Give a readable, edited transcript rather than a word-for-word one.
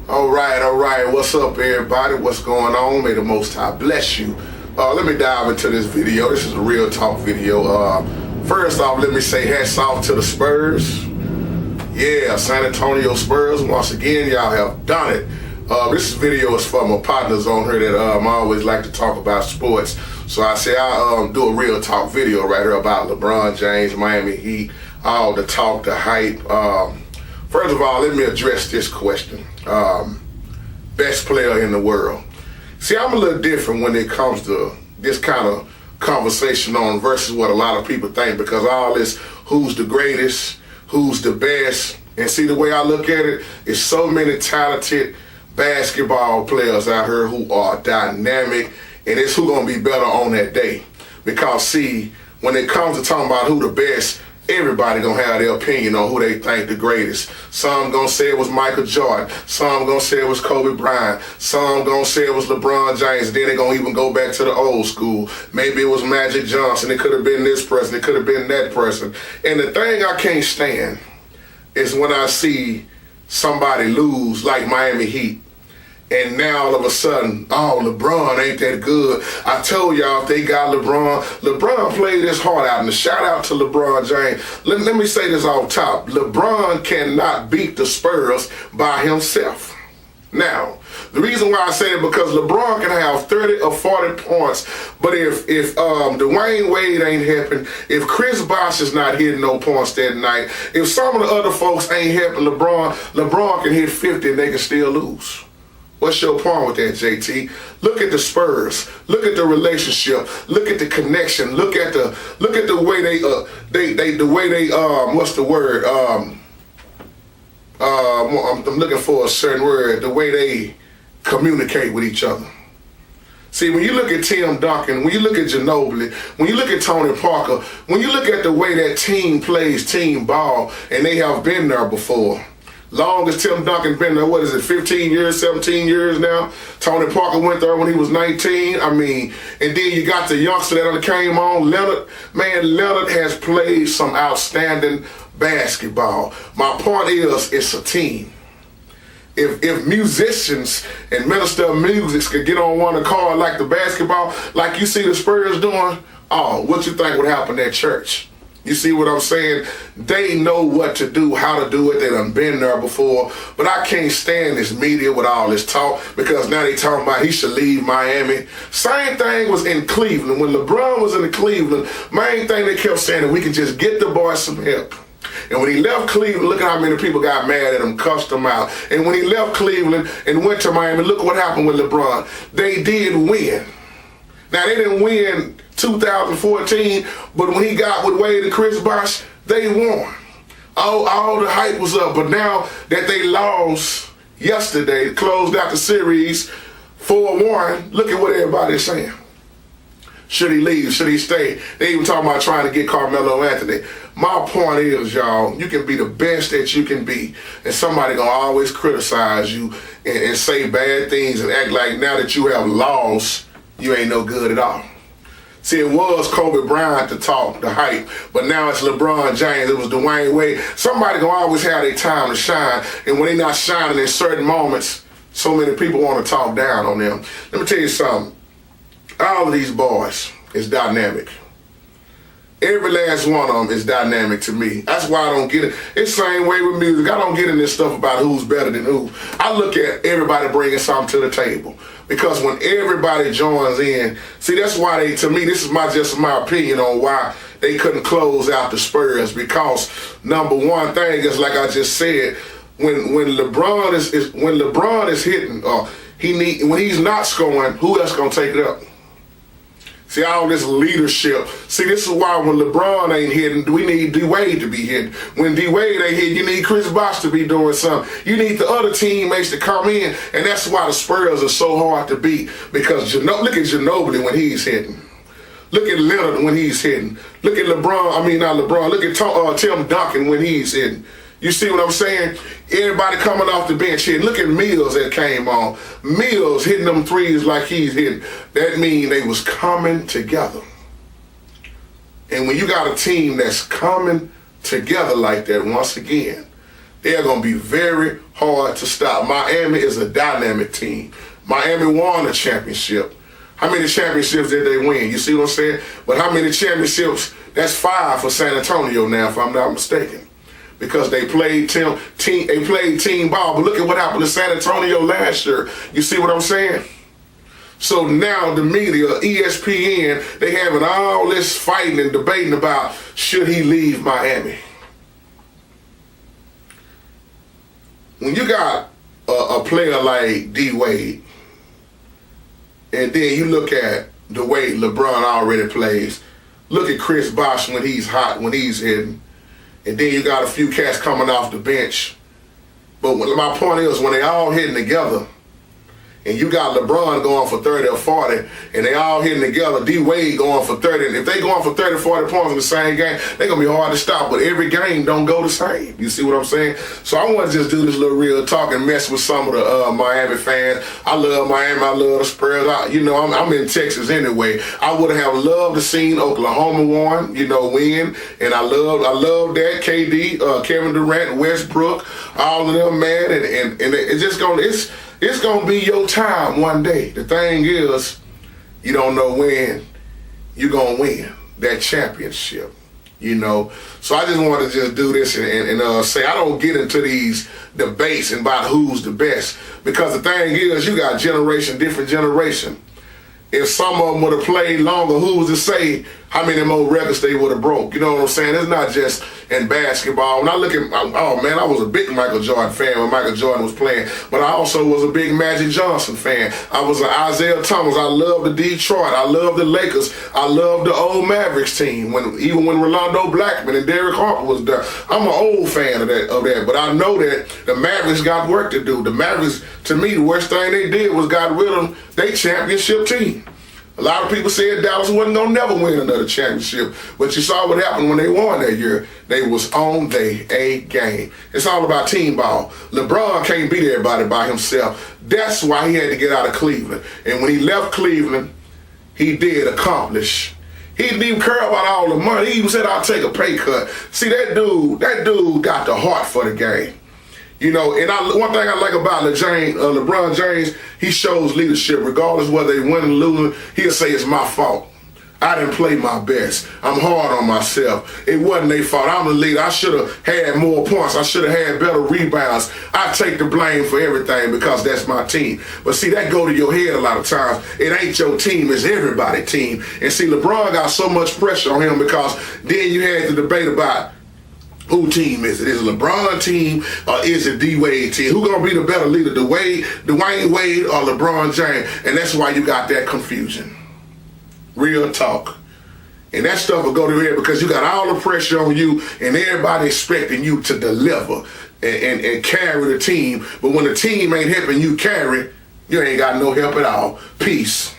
All right. What's up, everybody? What's going on? May the Most High bless you. Let me dive into this video. This is a real talk video. First off, let me say hats off to the Spurs. Yeah, San Antonio Spurs. Once again, y'all have done it. This video is for my partners on here that I always like to talk about sports. So I say I'll do a real talk video right here about LeBron James, Miami Heat, all the talk, the hype. First of all, let me address this question. Best player in the world. See, I'm a little different when it comes to this kind of conversation on versus what a lot of people think, because all this who's the greatest, who's the best, and see, the way I look at it is so many talented basketball players out here who are dynamic, and it's who gonna be better on that day. Because see, when it comes to talking about who the best, everybody gonna have their opinion on who they think the greatest. Some gonna say it was Michael Jordan. Some gonna say it was Kobe Bryant. Some gonna say it was LeBron James. Then they gonna even go back to the old school. Maybe it was Magic Johnson. It could have been this person. It could have been that person. And the thing I can't stand is when I see somebody lose like Miami Heat. And now all of a sudden, oh, LeBron ain't that good. I told y'all if they got LeBron played his heart out. And a shout out to LeBron James. Let me say this off top. LeBron cannot beat the Spurs by himself. Now, the reason why I say it because LeBron can have 30 or 40 points, but if Dwayne Wade ain't helping, if Chris Bosh is not hitting no points that night, if some of the other folks ain't helping LeBron can hit 50 and they can still lose. What's your point with that, JT? Look at the Spurs. Look at the relationship. Look at the connection. Look at the way they what's the word? I'm looking for a certain word. The way they communicate with each other. See, when you look at Tim Duncan, when you look at Ginobili, when you look at Tony Parker, when you look at the way that team plays team ball, and they have been there before. Long as Tim Duncan been there, 15 years, 17 years now? Tony Parker went there when he was 19. I mean, and then you got the youngster that came on, Leonard. Man, Leonard has played some outstanding basketball. My point is, it's a team. If musicians and minister of music could get on one accord like the basketball, like you see the Spurs doing, oh, what you think would happen at church? You see what I'm saying? They know what to do, how to do it. They done been there before. But I can't stand this media with all this talk, because now they talking about he should leave Miami. Same thing was in Cleveland. When LeBron was in Cleveland, main thing they kept saying that we can just get the boy some help. And when he left Cleveland, look at how many people got mad at him, cussed him out. And when he left Cleveland and went to Miami, look what happened with LeBron. They did win. Now, they didn't win 2014, but when he got with Wade and Chris Bosh, they won. All the hype was up, but now that they lost yesterday, closed out the series 4-1, look at what everybody's saying. Should he leave? Should he stay? They even talking about trying to get Carmelo Anthony. My point is, y'all, you can be the best that you can be, and somebody gonna always criticize you and say bad things and act like now that you have lost, you ain't no good at all. See, it was Kobe Bryant to talk, the hype, but now it's LeBron James, it was Dwayne Wade. Somebody gonna always have their time to shine, and when they not shining in certain moments, so many people want to talk down on them. Let me tell you something. All of these boys is dynamic. Every last one of them is dynamic to me. That's why I don't get it. It's the same way with music. I don't get in this stuff about who's better than who. I look at everybody bringing something to the table. Because when everybody joins in, see, that's why to me, this is just my opinion on why they couldn't close out the Spurs. Because number one thing is, like I just said, when LeBron is hitting, when he's not scoring, who else gonna take it up? See, all this leadership. See, this is why when LeBron ain't hitting, we need D-Wade to be hitting. When D-Wade ain't hitting, you need Chris Bosh to be doing something. You need the other teammates to come in, and that's why the Spurs are so hard to beat. Because look at Ginobili when he's hitting. Look at Leonard when he's hitting. Look at look at Tim Duncan when he's hitting. You see what I'm saying? Everybody coming off the bench here. Look at Mills that came on. Mills hitting them threes like he's hitting. That means they was coming together. And when you got a team that's coming together like that, once again, They're going to be very hard to stop. Miami is a dynamic team. Miami won the championship. How many championships did they win? You see what I'm saying? But how many championships? That's 5 for San Antonio now, if I'm not mistaken. Because they played team ball. But look at what happened to San Antonio last year. You see what I'm saying? So now the media, ESPN, they having all this fighting and debating about should he leave Miami. When you got a player like D. Wade, and then you look at the way LeBron already plays, look at Chris Bosh when he's hot, when he's hitting, and then you got a few cats coming off the bench. But my point is, when they all hitting together, and you got LeBron going for 30 or 40, and they all hitting together, D. Wade going for 30. And if they going for 30, 40 points in the same game, they're going to be hard to stop. But every game don't go the same. You see what I'm saying? So I want to just do this little real talk and mess with some of the Miami fans. I love Miami. I love the Spurs. I'm in Texas anyway. I would have loved to seen Oklahoma win. And I love that. KD, Kevin Durant, Westbrook, all of them, man. And it's just going to... It's going to be your time one day. The thing is, you don't know when you're going to win that championship, So I just wanted to just do this and say I don't get into these debates about who's the best, because the thing is, you got different generation. If some of them would have played longer, who's to say how many more records they would have broke? You know what I'm saying? It's not just in basketball. When I look at, I was a big Michael Jordan fan when Michael Jordan was playing, but I also was a big Magic Johnson fan. I was an Isaiah Thomas. I love the Detroit. I love the Lakers. I love the old Mavericks team. Even when Rolando Blackman and Derek Harper was there. I'm an old fan of that. But I know that the Mavericks got work to do. The Mavericks, to me, the worst thing they did was got rid of their championship team. A lot of people said Dallas wasn't going to never win another championship. But you saw what happened when they won that year. They was on their A game. It's all about team ball. LeBron can't beat everybody by himself. That's why he had to get out of Cleveland. And when he left Cleveland, he did accomplish. He didn't even care about all the money. He even said, I'll take a pay cut. See, that dude got the heart for the game. And one thing I like about LeBron James, he shows leadership. Regardless whether they win or lose, he'll say it's my fault. I didn't play my best. I'm hard on myself. It wasn't their fault. I'm the leader. I should have had more points. I should have had better rebounds. I take the blame for everything because that's my team. But see, that go to your head a lot of times. It ain't your team. It's everybody's team. And see, LeBron got so much pressure on him because then you had the debate about who team is it? Is it LeBron team or is it D-Wade team? Who gonna be the better leader, Dwayne Wade or LeBron James? And that's why you got that confusion. Real talk. And that stuff will go to your head because you got all the pressure on you and everybody expecting you to deliver and carry the team. But when the team ain't helping you carry, you ain't got no help at all. Peace.